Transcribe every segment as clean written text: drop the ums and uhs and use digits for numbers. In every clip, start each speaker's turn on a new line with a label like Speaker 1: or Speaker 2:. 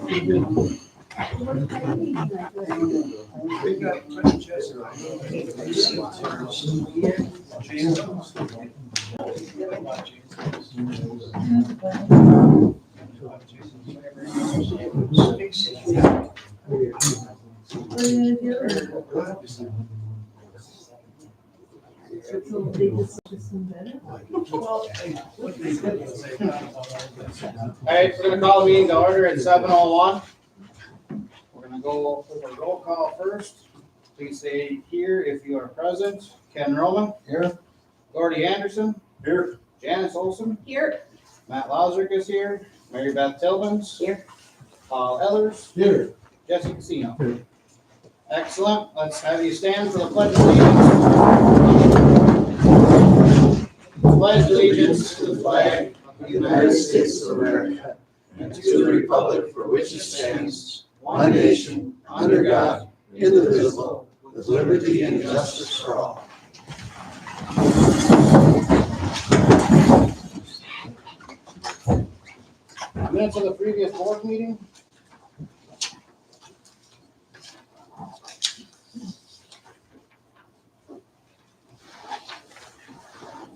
Speaker 1: Alright, we're gonna call the meeting to order at 7:01. We're gonna go over roll call first. Please say here if you are present. Ken Roman. Here. Gordy Anderson. Here. Janice Olson.
Speaker 2: Here.
Speaker 1: Matt Lauzerick is here. Mary Beth Tillmans.
Speaker 2: Here. Paul
Speaker 1: Ellers.
Speaker 3: Here.
Speaker 1: Jesse Casino. Here. Excellent. Let's have you stand for the pledge of allegiance. Pledge allegiance to the flag of the United States of America and to the republic for which it stands, one nation, under God, indivisible, with liberty and justice for all. Minutes of the previous board meeting.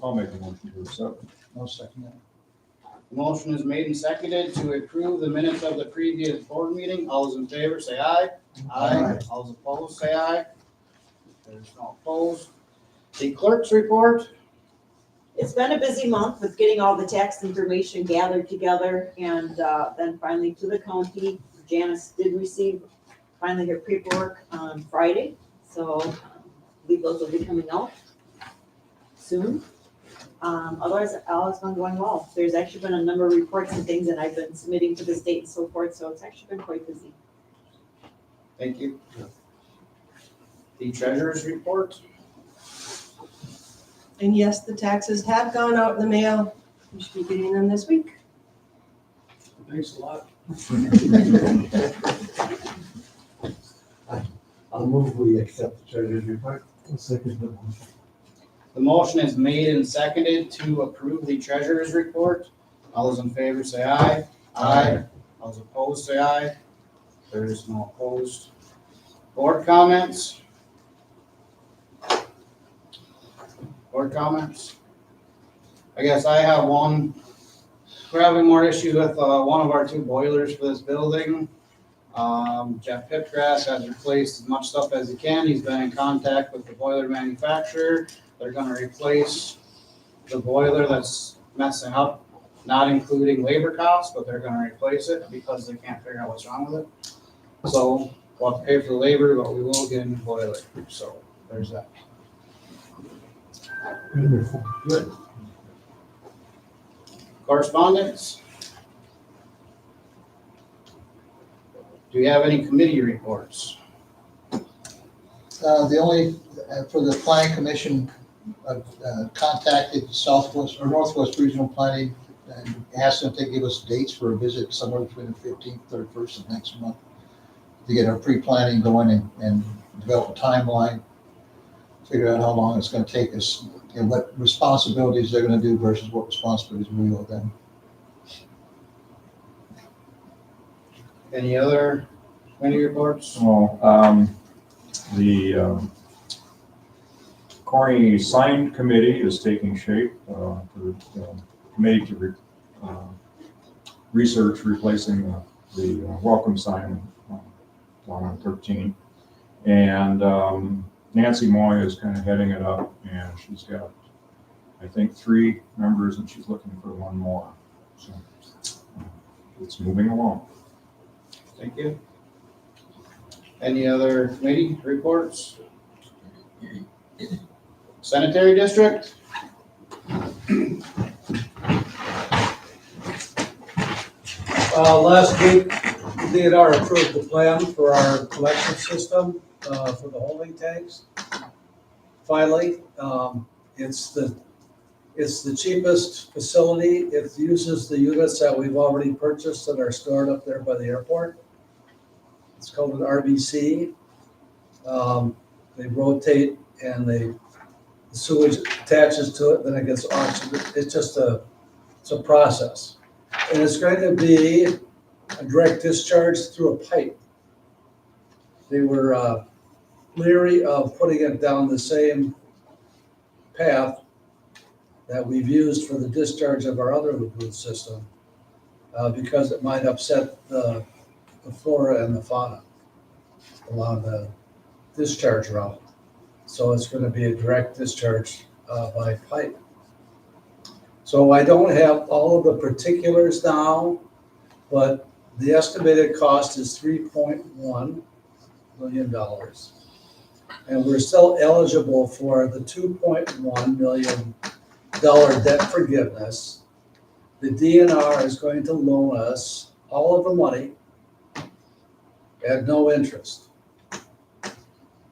Speaker 3: I'll make a motion to accept.
Speaker 4: I'll second that.
Speaker 1: Motion is made and seconded to approve the minutes of the previous board meeting. All those in favor say aye.
Speaker 4: Aye.
Speaker 1: All those opposed say aye. There's no opposed. The clerk's report.
Speaker 2: It's been a busy month with getting all the tax information gathered together and then finally to the county. Janice did receive finally her paperwork on Friday, so legals will be coming out soon. Otherwise, all has been going well. There's actually been a number of reports and things that I've been submitting to the state and so forth, so it's actually been quite busy.
Speaker 1: Thank you. The treasurer's report.
Speaker 5: And yes, the taxes have gone out in the mail. You should be getting them this week.
Speaker 4: Thanks a lot. I'll move we accept the treasurer's report. I'll second the motion.
Speaker 1: The motion is made and seconded to approve the treasurer's report. All those in favor say aye. Aye. All those opposed say aye. There is no opposed. Board comments. Board comments. I guess I have one. We're having more issue with one of our two boilers for this building. Jeff Pipgrass has replaced as much stuff as he can. He's been in contact with the boiler manufacturer. They're gonna replace the boiler that's messing up, not including labor costs, but they're gonna replace it because they can't figure out what's wrong with it. So we'll have to pay for the labor, but we will get a new boiler. So there's that.
Speaker 4: Wonderful. Good.
Speaker 1: Correspondence? Do we have any committee reports?
Speaker 6: The only, for the planning commission, contacted Southwest or Northwest Regional Planning and asked them to give us dates for a visit somewhere between the 15th, 31st of next month to get our pre-planning going and develop a timeline, figure out how long it's going to take us and what responsibilities they're going to do versus what responsibilities we owe them.
Speaker 1: Any other committee reports?
Speaker 3: Well, the Corny Sign Committee is taking shape for the committee to research replacing the welcome sign on 13. And Nancy Moy is kind of heading it up, and she's got, I think, 3 members, and she's looking for 1 more. So it's moving along.
Speaker 1: Thank you. Any other committee reports? Sanitary district?
Speaker 7: Last week, the DNR approved the plan for our collection system for the holding tanks. Finally, it's the cheapest facility. It uses the units that we've already purchased that are stored up there by the airport. It's called an RBC. They rotate and the sewage attaches to it, then it gets auctioned. It's just it's a process. And it's going to be a direct discharge through a pipe. They were leery of putting it down the same path that we've used for the discharge of our other lagoon system, because it might upset the flora and the fauna along the discharge route. So it's going to be a direct discharge by pipe. So I don't have all of the particulars now, but the estimated cost is $3.1 million. And we're still eligible for the $2.1 million debt forgiveness. The DNR is going to loan us all of the money at no interest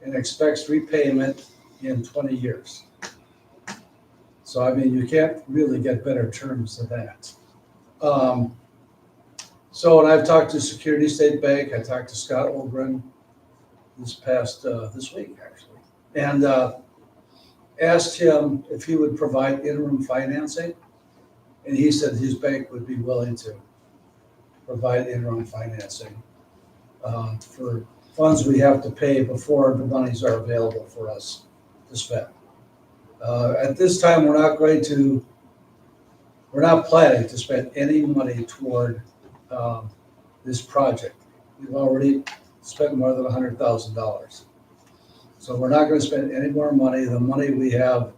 Speaker 7: and expects repayment in 20 years. So, I mean, you can't really get better terms than that. So, and I've talked to Security State Bank, I talked to Scott Olgren this week, actually, and asked him if he would provide interim financing. And he said his bank would be willing to provide interim financing for funds we have to pay before the monies are available for us to spend. At this time, we're not planning to spend any money toward this project. We've already spent more than $100,000. So we're not going to spend any more money. The money we have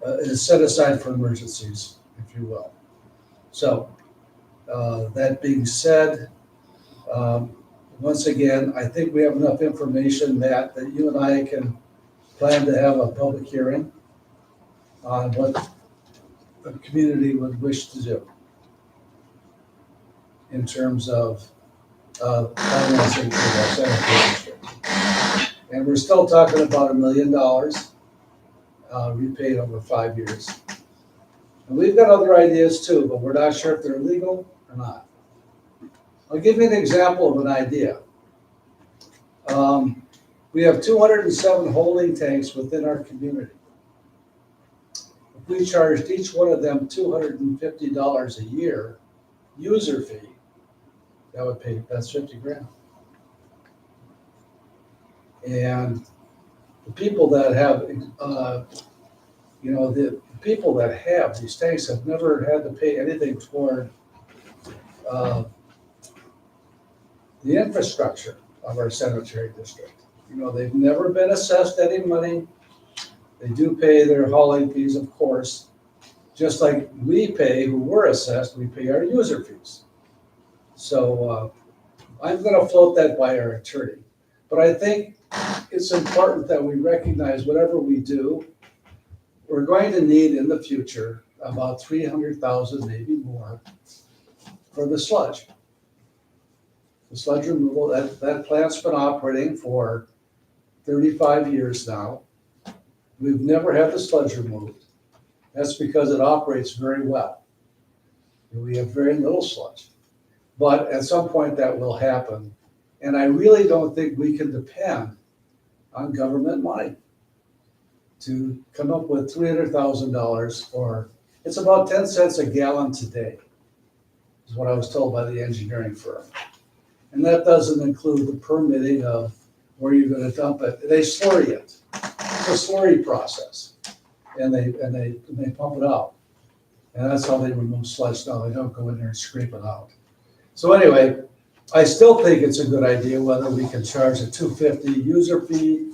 Speaker 7: is set aside for emergencies, if you will. So that being said, once again, I think we have enough information that you and I can plan to have a public hearing on what the community would wish to do in terms of financing for the sanitary district. And we're still talking about $1 million repaid over 5 years. And we've got other ideas too, but we're not sure if they're legal or not. I'll give you an example of an idea. We have 207 holding tanks within our community. If we charged each one of them $250 a year user fee, that's 50 grand. And the people that have, the people that have these tanks have never had to pay anything toward the infrastructure of our sanitary district. They've never been assessed any money. They do pay their hauling fees, of course, just like we pay, who were assessed, we pay our user fees. So I'm going to float that by our attorney. But I think it's important that we recognize whatever we do, we're going to need in the future about $300,000, maybe more, for the sludge. The sludge removal, that plant's been operating for 35 years now. We've never had the sludge removed. That's because it operates very well. We have very little sludge. But at some point that will happen. And I really don't think we can depend on government money to come up with $300,000 for, it's about 10 cents a gallon today, is what I was told by the engineering firm. And that doesn't include the permitting of where you're going to dump it. They slurry it. It's a slurry process, and they pump it out, and that's how they remove sludge now. They don't go in there and scrape it out. So anyway, I still think it's a good idea whether we can charge a $250 user fee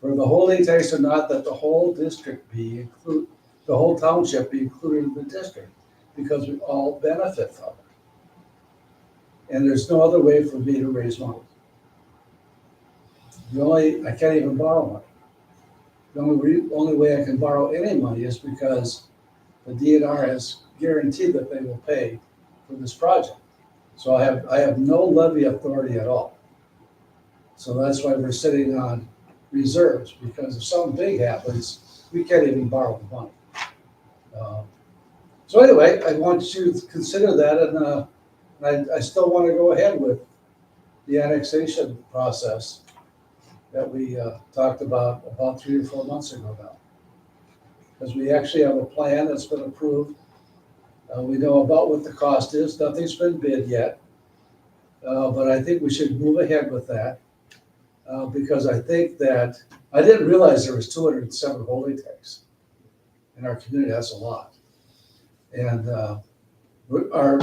Speaker 7: for the holding tanks or not. That the whole district the whole township be included in the district, because we all benefit from it. And there's no other way for me to raise money. I can't even borrow money. The only way I can borrow any money is because the DNR has guaranteed that they will pay for this project. So I have no levy authority at all. So that's why we're sitting on reserves, because if something big happens, we can't even borrow the money. So anyway, I want you to consider that, and I still want to go ahead with the annexation process that we talked about 3 or 4 months ago now. Because we actually have a plan that's been approved. We know about what the cost is. Nothing's been bid yet. But I think we should move ahead with that. Because I think that, I didn't realize there was 207 holding tanks in our community. That's a lot. And our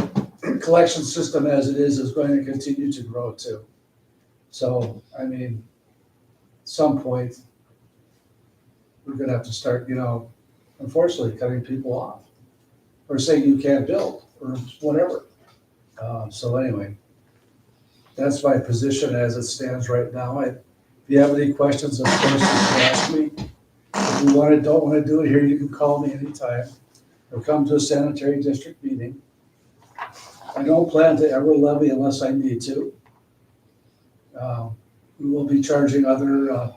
Speaker 7: collection system as it is going to continue to grow too. So, I mean, at some point, we're gonna have to start, unfortunately, cutting people off. Or saying you can't build, or whatever. So anyway, that's my position as it stands right now. If you have any questions, of course, you can ask me. If you don't wanna do it here, you can call me anytime, or come to a sanitary district meeting. I don't plan to ever levy unless I need to. We will be charging other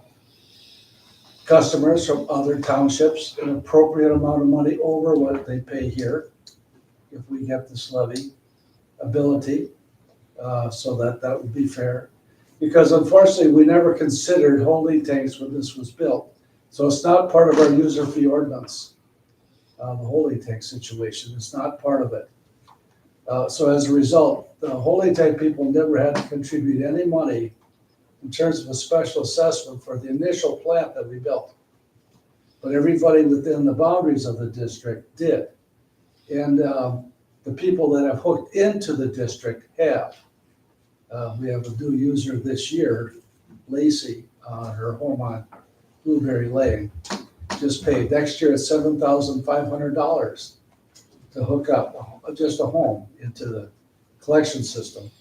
Speaker 7: customers from other townships an appropriate amount of money over what they pay here if we get this levy ability, so that would be fair. Because unfortunately, we never considered holding tanks when this was built. So it's not part of our user fee ordinance, the holding tank situation. It's not part of it. So as a result, the holding tank people never had to contribute any money in terms of a special assessment for the initial plant that we built. But everybody within the boundaries of the district did. And the people that have hooked into the district have. We have a new user this year, Lacey, her home on Blueberry Lane, just paid. Next year it's $7,500 to hook up just a home into the collection system.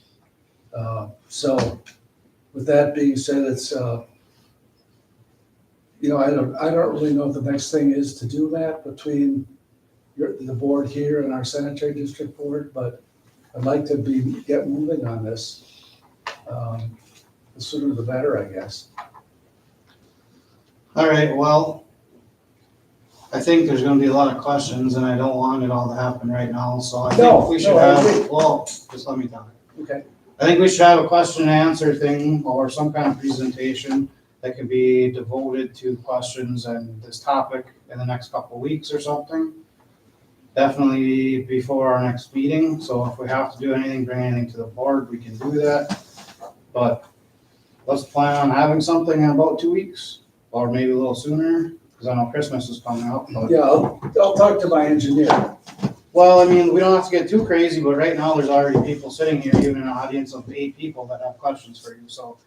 Speaker 7: So with that being said, it's, I don't really know what the next thing is to do that between the board here and our sanitary district board, but I'd like to get moving on this. The sooner the better, I guess.
Speaker 1: All right, well, I think there's gonna be a lot of questions and I don't want it all to happen right now, so I think we should
Speaker 7: I agree.
Speaker 1: have, well, just let me talk.
Speaker 7: Okay.
Speaker 1: I think we should have a question and answer thing or some kind of presentation that could be devoted to questions and this topic in the next couple of weeks or something. Definitely before our next meeting, so if we have to do anything, bring anything to the board, we can do that. But let's plan on having something in about 2 weeks, or maybe a little sooner, because I know Christmas is coming up. But-
Speaker 7: Yeah, I'll talk to my engineer.
Speaker 1: Well, I mean, we don't have to get too crazy, but right now there's already people sitting here, even an audience of 8 people that have questions for you. So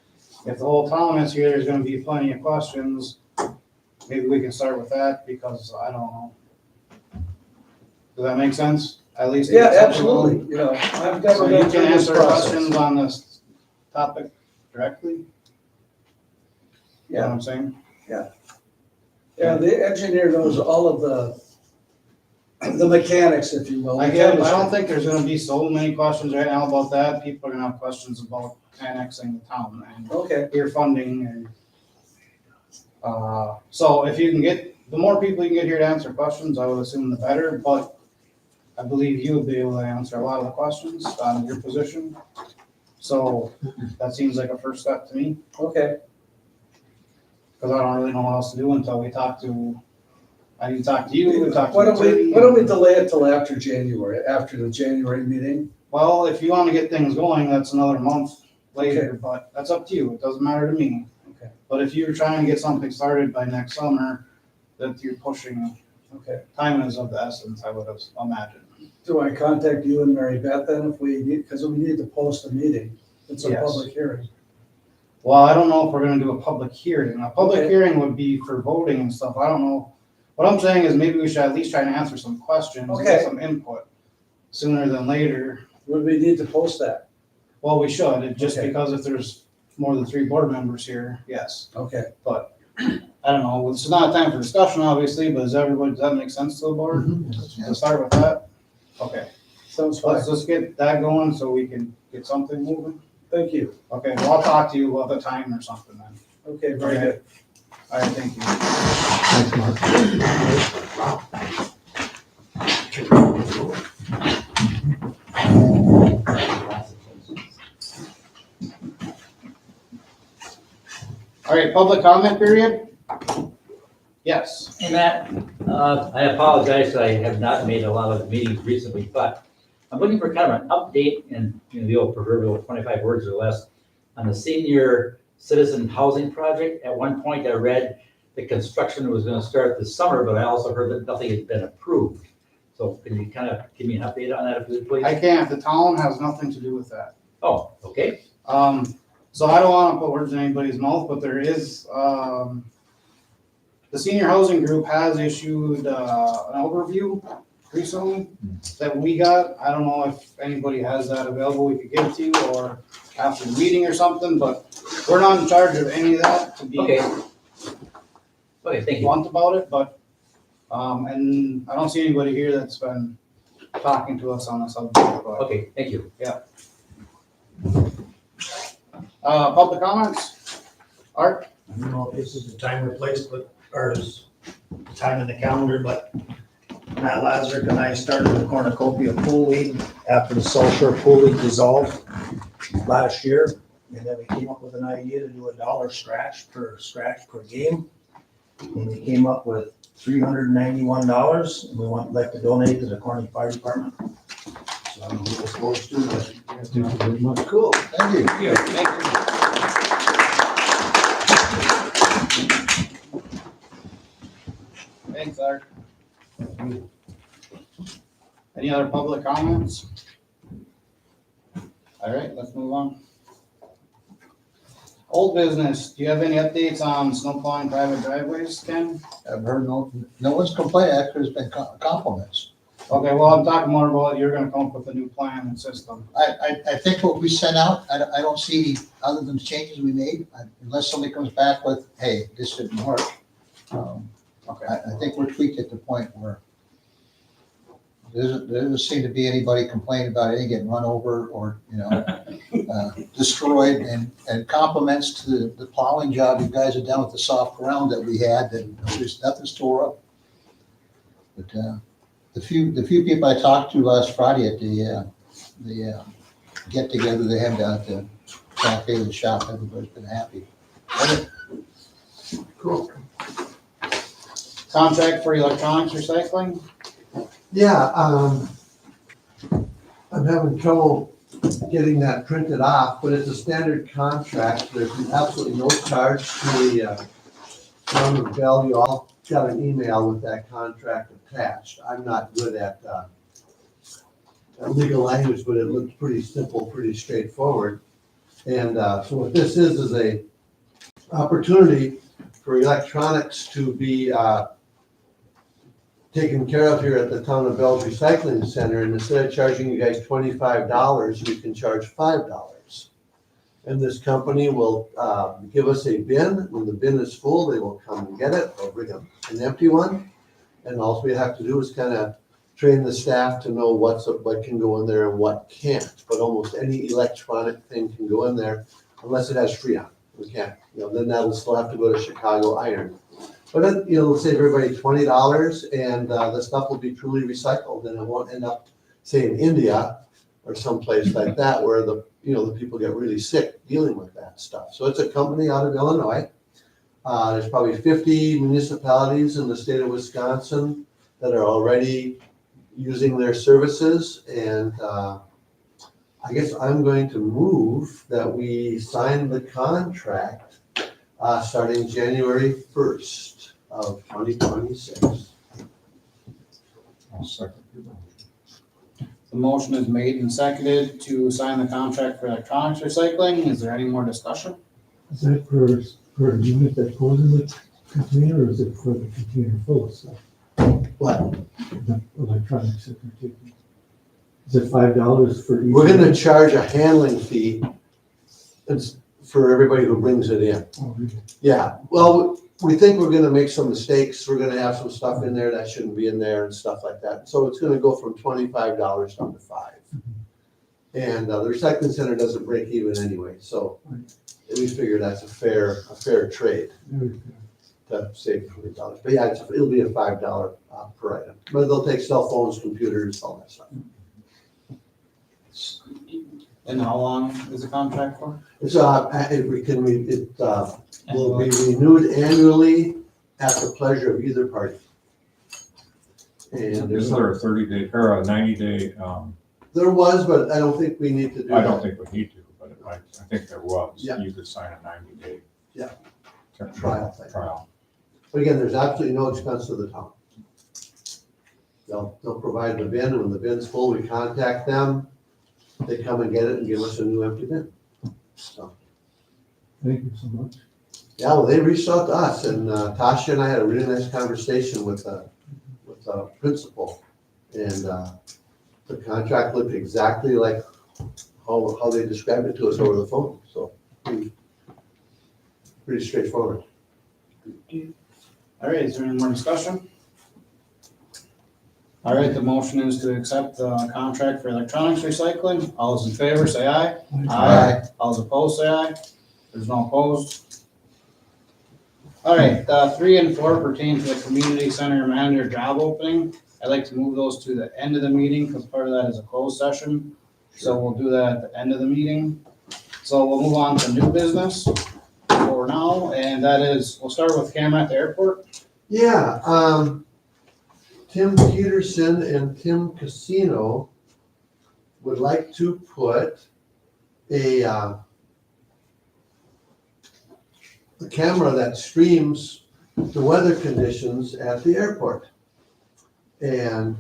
Speaker 1: if the whole town is here, there's gonna be plenty of questions. Maybe we can start with that, because I don't know. Does that make sense? At least.
Speaker 7: Yeah, absolutely. I've never
Speaker 1: So you
Speaker 7: been
Speaker 1: can
Speaker 7: through this
Speaker 1: answer
Speaker 7: process.
Speaker 1: questions on this topic directly? You know what
Speaker 7: Yeah,
Speaker 1: I'm saying?
Speaker 7: yeah, the engineer knows all of the mechanics, if you will.
Speaker 1: I don't think there's gonna be so many questions right now about that. People are gonna have questions about annexing the town and
Speaker 7: Okay,
Speaker 1: your funding and, so if you can get, the more people you can get here to answer questions, I would assume the better, but I believe you would be able to answer a lot of the questions on your position. So that seems like a first step to me,
Speaker 7: okay.
Speaker 1: because I don't really know what else to do until we talk to, I need to talk to you, we talk to
Speaker 7: Why
Speaker 1: the
Speaker 7: don't we
Speaker 1: attorney.
Speaker 7: delay it till after January, after the January meeting?
Speaker 1: Well, if you wanna get things going, that's another month later, but that's up to you, it doesn't matter to me.
Speaker 7: Okay.
Speaker 1: But if you're trying to get something started by next summer, that you're pushing,
Speaker 7: Okay.
Speaker 1: time is of the essence, I would have imagined.
Speaker 7: Do I contact you and Mary Beth then if we need, because we need to post a meeting? It's a
Speaker 1: Yes.
Speaker 7: public hearing.
Speaker 1: Well, I don't know if we're gonna do a public hearing, a public
Speaker 7: Okay.
Speaker 1: hearing would be for voting and stuff, I don't know. What I'm saying is maybe we should at least try to answer some questions,
Speaker 7: Okay.
Speaker 1: get some input sooner than later.
Speaker 7: Would we need to post that?
Speaker 1: Well, we should, just
Speaker 7: Okay.
Speaker 1: because if there's more than 3 board members here, yes.
Speaker 7: Okay.
Speaker 1: I don't know, it's not time for discussion, obviously, but does that make sense to the board?
Speaker 6: Yeah.
Speaker 1: To start with that? Okay,
Speaker 7: Sounds fine.
Speaker 1: let's just get that going so we can get something moving.
Speaker 7: Thank you.
Speaker 1: Okay, well, I'll talk to you about the time or something then.
Speaker 7: Okay, very
Speaker 1: Okay.
Speaker 7: good.
Speaker 1: All right, thank you.
Speaker 4: Thanks, Mark.
Speaker 1: All right, public comment period? Yes.
Speaker 8: Hey, Matt, I apologize, I have not made a lot of meetings recently, but I'm looking for kind of an update and the old proverbial 25 words or less, on the senior citizen housing project. At one point, I read the construction was gonna start this summer, but I also heard that nothing had been approved. So can you kind of give me an update on that, if you would, please?
Speaker 1: I can't, the town has nothing to do with that.
Speaker 8: Oh, okay.
Speaker 1: So I don't wanna put words in anybody's mouth, but there is, the senior housing group has issued, an overview recently that we got. I don't know if anybody has that available we could give to you, or after the meeting or something, but we're not in charge of any of that, to be
Speaker 8: Okay. Okay, thank you.
Speaker 1: blunt about it, but, and I don't see anybody here that's been talking to us on the subject, but.
Speaker 8: Okay, thank you.
Speaker 1: Public comments? Art?
Speaker 9: I don't know if this is the time or place, but, or is the time in the calendar, but Matt Lazaruk and I started the cornucopia pool league after the South Shore Pool League dissolved last year. And then we came up with an idea to do $1 scratch per game. And we came up with $391, and we want, like to donate to the Corning Fire Department. So I'm supposed to, but
Speaker 4: Thank you very much.
Speaker 6: Cool, thank you.
Speaker 1: Thanks, Art. Any other public comments? All right, let's move on. Old business, do you have any updates on snow plowing private driveways, Ken?
Speaker 6: I've heard no one's complained, actually, there's been compliments.
Speaker 1: Okay, well, I'm talking more about you're gonna come up with a new plan and system.
Speaker 6: I think what we sent out, I don't see, other than the changes we made, unless somebody comes back with, hey, this didn't work.
Speaker 1: Okay.
Speaker 6: I think we're tweaked at the point where there doesn't seem to be anybody complaining about any getting run over or, destroyed, and compliments to the plowing job you guys have done with the soft ground that we had, that there's nothing's tore up. But, the few people I talked to last Friday at the get together they had down at the cafe, the shop, everybody's been happy.
Speaker 4: Cool.
Speaker 1: Contract for electronics recycling?
Speaker 4: Yeah, I'm having trouble getting that printed off, but it's a standard contract. There's absolutely no charge to the town of Bell. You all got an email with that contract attached. I'm not good at legal language, but it looks pretty simple, pretty straightforward. And so what this is a opportunity for electronics to be taken care of here at the Town of Bell's Recycling Center, and instead of charging you guys $25, you can charge $5. And this company will give us a bin. When the bin is full, they will come and get it, or bring an empty one. And all we have to do is kind of train the staff to know what can go in there and what can't. But almost any electronic thing can go in there unless it has Freon. We can't, then that'll still have to go to Chicago Iron. But then, it'll save everybody $20, and the stuff will be truly recycled, and it won't end up, say, in India or someplace like that, where the people get really sick dealing with that stuff. So it's a company out of Illinois. There's probably 50 municipalities in the state of Wisconsin that are already using their services, and I guess I'm going to move that we sign the contract starting January 1st of 2026.
Speaker 3: I'll second your motion.
Speaker 1: The motion is made and seconded to sign the contract for electronics recycling. Is there any more discussion?
Speaker 4: Is that for a unit that goes in the container, or is it for the container full of stuff?
Speaker 6: What?
Speaker 4: The electronics that they're taking? Is it $5 for each?
Speaker 10: We're gonna charge a handling fee for everybody who brings it in.
Speaker 4: Oh, really?
Speaker 10: Yeah, well, we think we're gonna make some mistakes. We're gonna have some stuff in there that shouldn't be in there and stuff like that. So it's gonna go from $25 down to $5. And the recycling center doesn't break even anyway, so we figure that's a fair trade
Speaker 4: Very fair.
Speaker 10: to save $20. But yeah, it'll be a $5 per item. But they'll take cell phones, computers, all that stuff.
Speaker 1: And how long is the contract for?
Speaker 10: It's, it will be renewed annually at the pleasure of either party. And
Speaker 3: Is there a 30-day or a 90-day?
Speaker 4: There was, but I don't think we need to do that.
Speaker 3: I don't think we need to, but I think there was.
Speaker 4: Yeah.
Speaker 3: You could sign a 90-day.
Speaker 4: Yeah.
Speaker 3: Trial.
Speaker 4: Trial thing.
Speaker 3: Trial.
Speaker 4: But again, there's absolutely no expense to the town. They'll provide the bin, and when the bin's full, we contact them, they come and get it and give us a new empty bin. So,
Speaker 10: Thank you so much.
Speaker 4: yeah, well, they reached out to us, and Tasha and I had a really nice conversation with the principal. And the contract looked exactly like how they described it to us over the phone, so pretty straightforward.
Speaker 1: All right, is there any more discussion? All right, the motion is to accept the contract for electronics recycling. All those in favor, say aye.
Speaker 6: Aye.
Speaker 1: All those opposed, say aye. There's no opposed. All right, 3 and 4 pertain to the community center manager job opening. I'd like to move those to the end of the meeting because part of that is a closed session. So we'll do that at the end of the meeting. So we'll move on to new business for now, and that is, we'll start with camera at the airport.
Speaker 4: Yeah, Tim Peterson and Tim Casino would like to put a camera that streams the weather conditions at the airport. And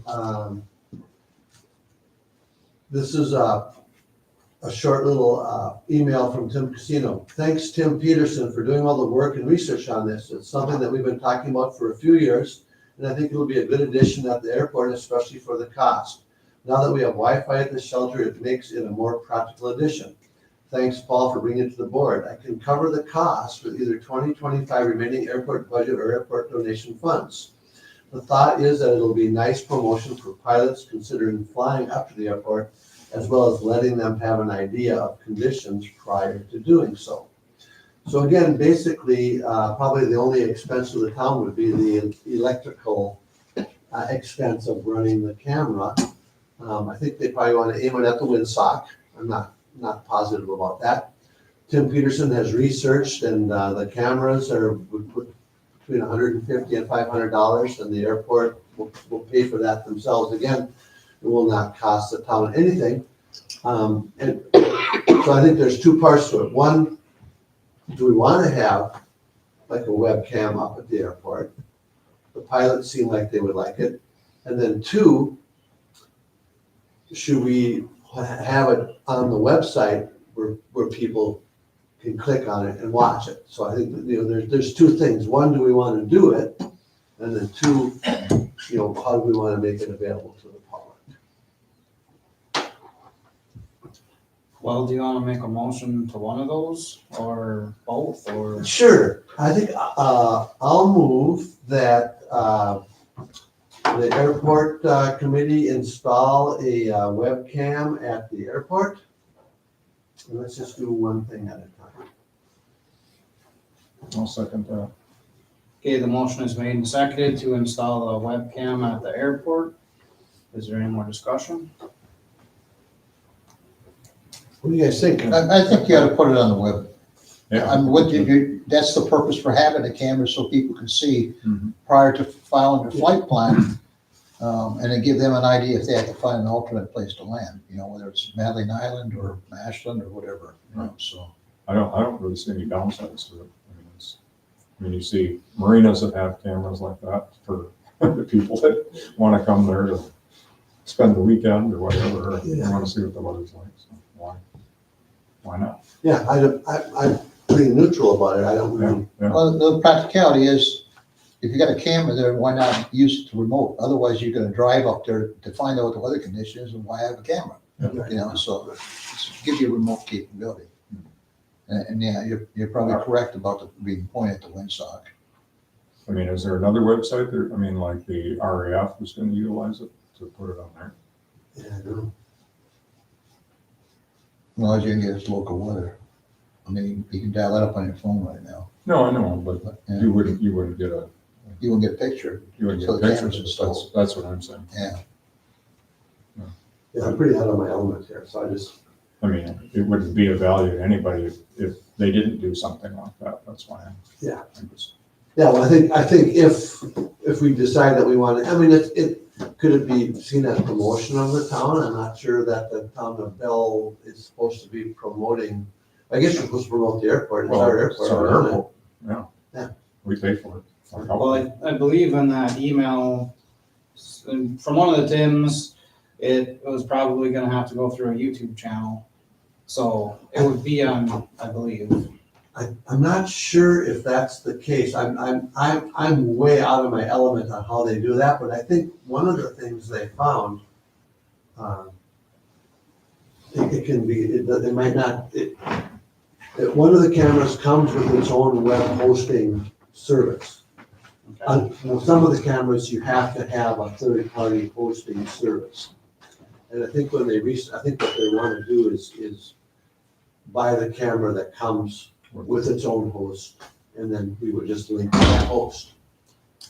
Speaker 4: this is a short little email from Tim Casino. Thanks, Tim Peterson, for doing all the work and research on this. It's something that we've been talking about for a few years, and I think it'll be a good addition at the airport, especially for the cost. Now that we have Wi-Fi at the shelter, it makes it a more practical addition. Thanks, Paul, for bringing it to the board. I can cover the cost with either 2025 remaining airport budget or airport donation funds. The thought is that it'll be nice promotion for pilots considering flying up to the airport, as well as letting them have an idea of conditions prior to doing so. So again, basically, probably the only expense to the town would be the electrical expense of running the camera. I think they probably want to aim it at the windsock. I'm not positive about that. Tim Peterson has researched, and the cameras would put between $150 and $500, and the airport will pay for that themselves. Again, it will not cost the town anything. And so I think there's two parts to it. One, do we want to have like a webcam up at the airport? The pilots seem like they would like it. And then two, should we have it on the website where people can click on it and watch it? So I think that, there's two things. One, do we want to do it? And then two, how do we want to make it available to the public?
Speaker 1: Well, do you want to make a motion to one of those or both or?
Speaker 4: Sure. I think I'll move that the airport committee install a webcam at the airport. And let's just do one thing at a time.
Speaker 3: I'll second that.
Speaker 1: Okay, the motion is made and seconded to install a webcam at the airport. Is there any more discussion?
Speaker 4: What do you guys think?
Speaker 6: I think you ought to put it on the web.
Speaker 3: Yeah.
Speaker 6: That's the purpose for having a camera, so people can see
Speaker 3: Mhm.
Speaker 6: prior to filing their flight plan. And then give them an idea if they have to find an alternate place to land, whether it's Madeline Island or Ashland or whatever, so.
Speaker 3: I don't really see any downsides to it. You see marinas that have cameras like that for the people that want to come there to spend the weekend or whatever, or they want to see what the weather's like, so why not?
Speaker 4: Yeah, I'm pretty neutral about it. I don't really.
Speaker 3: Yeah.
Speaker 6: Well, the practicality is, if you got a camera there, why not use it to remote? Otherwise, you're gonna drive up there to find out what the weather condition is, and why have a camera? So it's give you a remote capability. And yeah, you're probably correct about being pointed at the windsock.
Speaker 3: Is there another website there? Like the RAF is going to utilize it to put it on there?
Speaker 4: Yeah, I know.
Speaker 6: Well, as you can get its local weather. You can dial that up on your phone right now.
Speaker 3: No, I know, but
Speaker 6: Yeah.
Speaker 3: you wouldn't get a,
Speaker 6: You will get a picture.
Speaker 3: you wouldn't
Speaker 6: So
Speaker 3: get
Speaker 6: the
Speaker 3: pictures.
Speaker 6: camera's installed.
Speaker 3: That's what I'm saying.
Speaker 6: Yeah.
Speaker 4: Yeah, I'm pretty out of my element here, so I just.
Speaker 3: It wouldn't be of value to anybody if they didn't do something like that. That's why I'm
Speaker 4: Yeah.
Speaker 3: just.
Speaker 4: Yeah, well, I think if we decide that we want to, could it be seen as promotion of the town? I'm not sure that the town of Bell is supposed to be promoting, I guess you're supposed to promote the airport, it's our
Speaker 3: It's
Speaker 4: airport.
Speaker 3: our
Speaker 4: isn't it?
Speaker 3: airport, yeah.
Speaker 4: Yeah.
Speaker 3: We pay for it. It's our
Speaker 1: Well,
Speaker 3: health.
Speaker 1: I believe in that email, from one of the Tims, it was probably gonna have to go through a YouTube channel. So it would be on, I believe.
Speaker 4: I'm not sure if that's the case. I'm way out of my element on how they do that, but I think one of the things they found, it can be, it might not, one of the cameras comes with its own web hosting service. Well, some of the cameras, you have to have a third-party hosting service. And I think when I think what they want to do is buy the camera that comes with its own host, and then we would just link to that host.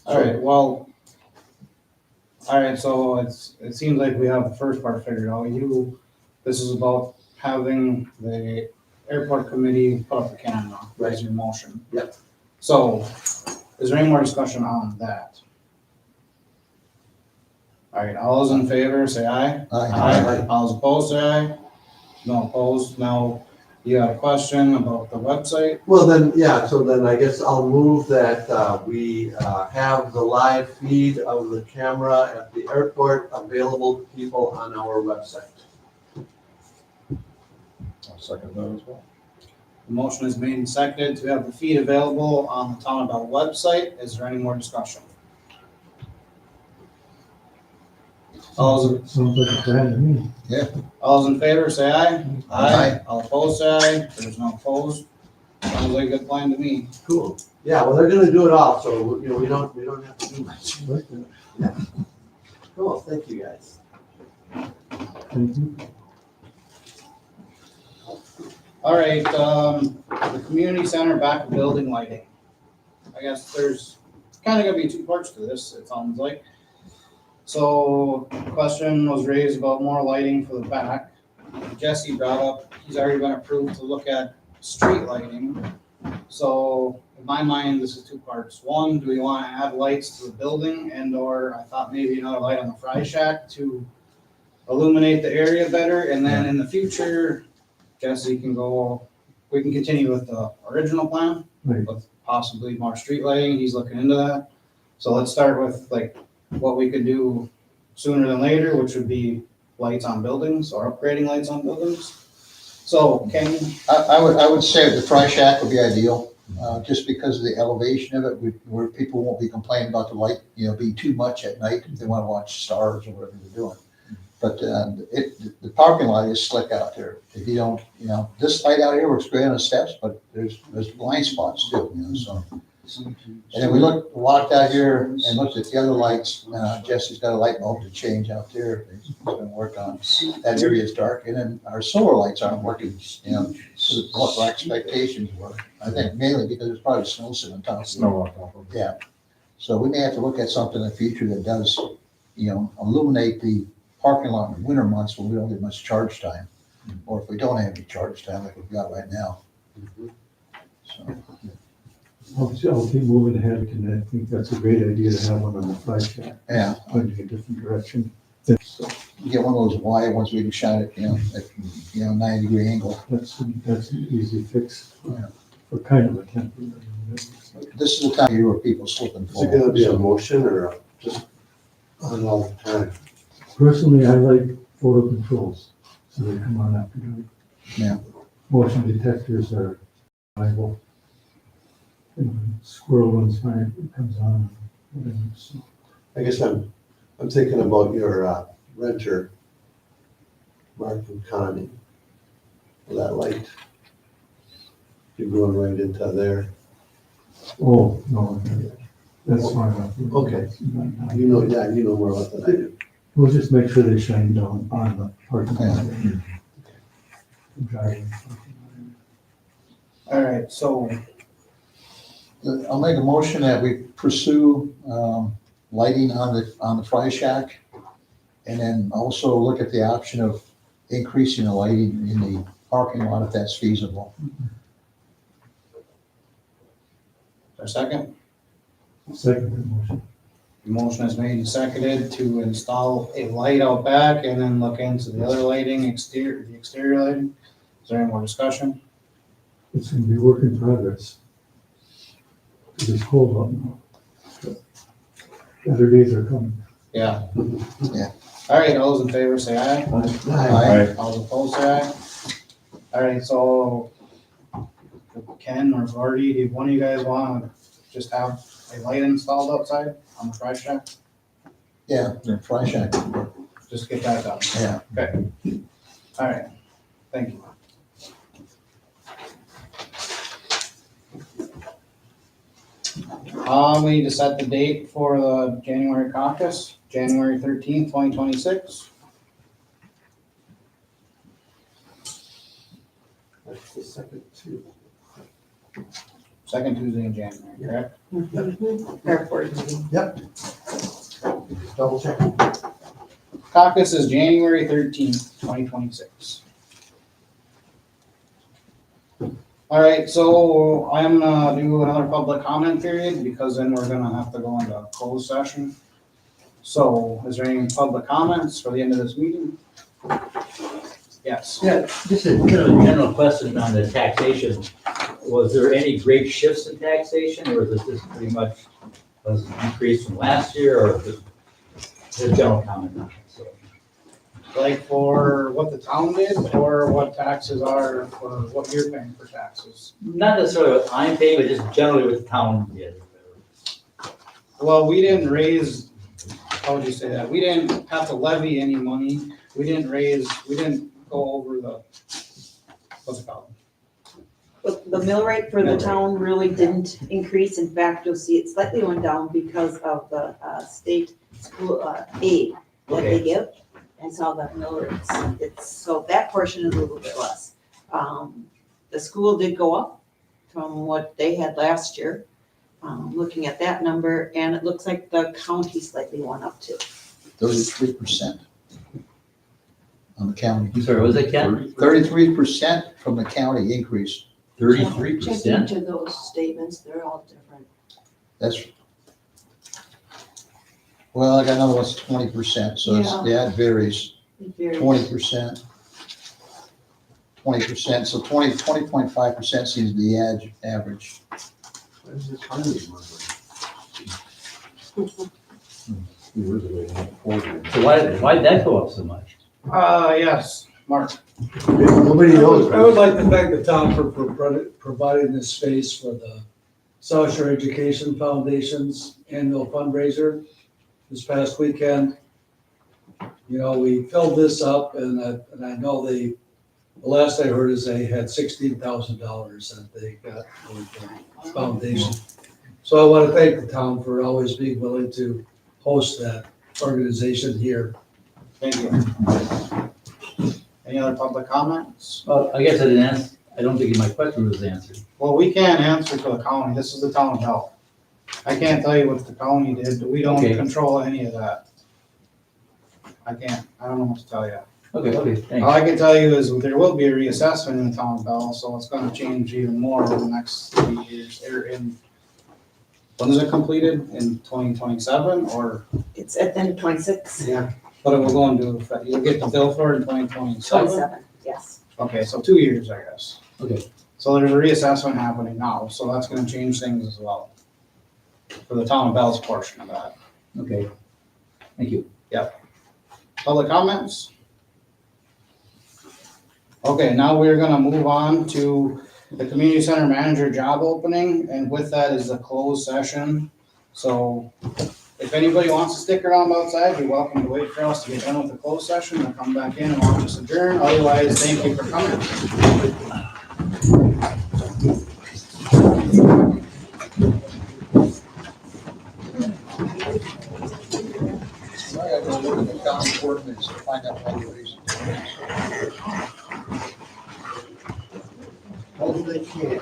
Speaker 1: All right, well, all right, so it seems like we have the first part figured out. This is about having the airport committee put up the camera, raise your motion.
Speaker 4: Yep.
Speaker 1: So, is there any more discussion on that? All right, all those in favor, say aye.
Speaker 6: Aye.
Speaker 1: All those opposed, say aye. No opposed, no. You have a question about the website?
Speaker 4: Well, then, yeah, so then I guess I'll move that we have the live feed of the camera at the airport available to people on our website.
Speaker 3: I'll second that as well.
Speaker 1: The motion is made and seconded to have the feed available on the Town of Bell website. Is there any more discussion? All those,
Speaker 9: Sounds like a plan to me.
Speaker 1: all those in favor, say aye.
Speaker 6: Aye.
Speaker 1: All opposed, say aye. There's no opposed. Sounds like a good plan to me.
Speaker 4: Cool. Yeah, well, they're gonna do it all, so, we don't have to do much. Cool, thank you, guys.
Speaker 9: Thank you.
Speaker 1: All right, the community center back building lighting. I guess there's kind of gonna be two parts to this, it sounds like. So, question was raised about more lighting for the back. Jesse brought up, he's already been approved to look at street lighting. So, in my mind, this is two parts. One, do we want to add lights to the building, and or I thought maybe another light on the fry shack to illuminate the area better, and then in the future, Jesse can go, we can continue with the original plan,
Speaker 9: Right.
Speaker 1: with possibly more street lighting, he's looking into that. So let's start with like what we could do sooner than later, which would be lights on buildings or upgrading lights on buildings. So Ken,
Speaker 6: I would say the fry shack would be ideal, just because of the elevation of it, where people won't be complaining about the light, being too much at night if they want to watch stars or whatever they're doing. But the parking lot is slick out there. If you don't, this light out here works great on the steps, but there's blind spots too, so. And then we walked out here and looked at the other lights. Jesse's got a light bulb to change out there. He's been working on. That area is dark. And then our solar lights aren't working, to what our expectations were. I think mainly because there's probably snow sitting on top of it.
Speaker 3: Snow on top of it.
Speaker 6: Yeah. So we may have to look at something in the future that does, illuminate the parking lot in the winter months when we don't get much charge time. Or if we don't have any charge time like we've got right now. So.
Speaker 9: I'll keep moving ahead, and I think that's a great idea to have one on the fly shack,
Speaker 6: Yeah,
Speaker 9: pointing a different direction. So
Speaker 6: you get one of those wide ones where you can shine it, at 90-degree angle.
Speaker 9: that's an easy fix
Speaker 6: Yeah.
Speaker 9: for kind of a temporary.
Speaker 6: This is the time of year where people slip and
Speaker 4: Is
Speaker 6: fall.
Speaker 4: it gonna be a motion or just on all the time?
Speaker 9: Personally, I like photo controls, so they come on after dark.
Speaker 6: Yeah.
Speaker 9: Motion detectors are reliable. And when squirrel runs by, it comes on, whatever, so.
Speaker 4: I guess I'm thinking about your renter, Mark and Connie. That light. You're going right into there.
Speaker 9: Oh, no, that's fine.
Speaker 4: Okay. You know more about that than I do.
Speaker 9: We'll just make sure they shine down on the parking lot. Driving.
Speaker 1: all right, so
Speaker 6: I'll make a motion that we pursue lighting on the fry shack. And then also look at the option of increasing the lighting in the parking lot if that's feasible.
Speaker 1: a second,
Speaker 9: Second motion.
Speaker 1: Motion is made and seconded to install a light out back and then look into the other lighting, the exterior lighting. Is there any more discussion?
Speaker 11: It's gonna be work in progress. It's cold out now. Better days are coming.
Speaker 1: Yeah.
Speaker 6: Yeah.
Speaker 1: All right, all those in favor say aye.
Speaker 6: Aye.
Speaker 1: All those opposed say aye. All right, so Ken or Gordy, do one of you guys want to just have a light installed outside on the fry shack?
Speaker 6: Yeah, fry shack.
Speaker 1: Just get that done.
Speaker 6: Yeah.
Speaker 1: Okay. All right, thank you. We need to set the date for the January caucus, January 13th, 2026.
Speaker 10: That's the second two.
Speaker 1: Second Tuesday in January, correct?
Speaker 2: Airport meeting.
Speaker 10: Double check.
Speaker 1: Caucus is January 13th, 2026. All right, so I'm gonna do another public comment period because then we're gonna have to go into a closed session. So is there any public comments for the end of this meeting? Yes.
Speaker 8: Yeah, just a kind of a general question on the taxation. Was there any great shifts in taxation, or was it just pretty much was it increased from last year, or just a general comment on it? So,
Speaker 1: Like for what the town did or what taxes are for what you're paying for taxes?
Speaker 8: not necessarily what I'm paying, but just generally what the town did.
Speaker 1: Well, we didn't raise, how would you say that? We didn't have to levy any money. We didn't go over the, what's it called?
Speaker 2: But the mill rate for the town really didn't increase. In fact, you'll see it slightly went down because of the state school aid that they give. And so the mill rates, so that portion is a little bit less. The school did go up from what they had last year, looking at that number, and it looks like the county slightly went up too.
Speaker 6: 33% on the county.
Speaker 8: I'm sorry, what was that, Ken?
Speaker 6: 33% from the county increase.
Speaker 8: 33%?
Speaker 5: Check into those statements, they're all different.
Speaker 6: That's, well, I got another one's 20%, so it's, yeah, it varies.
Speaker 5: It varies.
Speaker 6: 20%. 20%, so 20.5% seems to be the average.
Speaker 10: Where's the county money?
Speaker 8: So why'd that go up so much?
Speaker 1: Yes, Mark.
Speaker 10: Nobody knows.
Speaker 7: I would like to thank the town for providing this space for the South Shore Education Foundation's annual fundraiser this past weekend. You know, we filled this up and I know the last I heard is they had $16,000 that they got for the foundation. So I want to thank the town for always being willing to host that organization here.
Speaker 1: Thank you. Any other public comments?
Speaker 8: Well, I guess I didn't ask, I don't think my question was answered.
Speaker 1: Well, we can't answer for the county. This is the town of Bell. I can't tell you what the county did. We don't
Speaker 8: Okay.
Speaker 1: control any of that. I don't know what to tell you.
Speaker 8: Okay,
Speaker 1: All
Speaker 8: thanks.
Speaker 1: I can tell you is there will be a reassessment in the town of Bell, so it's gonna change even more over the next 3 years. When is it completed? In 2027 or?
Speaker 2: It's at the end of 26,
Speaker 1: Yeah. But it will go into effect. You'll get the bill for it in 2027?
Speaker 2: 27, yes.
Speaker 1: Okay, so 2 years, I guess.
Speaker 8: Okay.
Speaker 1: So there's a reassessment happening now, so that's gonna change things as well. For the town of Bell's portion of that.
Speaker 8: Okay, thank you.
Speaker 1: Public comments? Okay, now we're gonna move on to the community center manager job opening, and with that is a closed session. So if anybody wants to stick around outside, you're welcome to wait for us to get done with the closed session and come back in and watch us adjourn. Otherwise, thank you for coming.
Speaker 6: I gotta go look at the county ordinance to find out what the reason.
Speaker 10: Hopefully they can.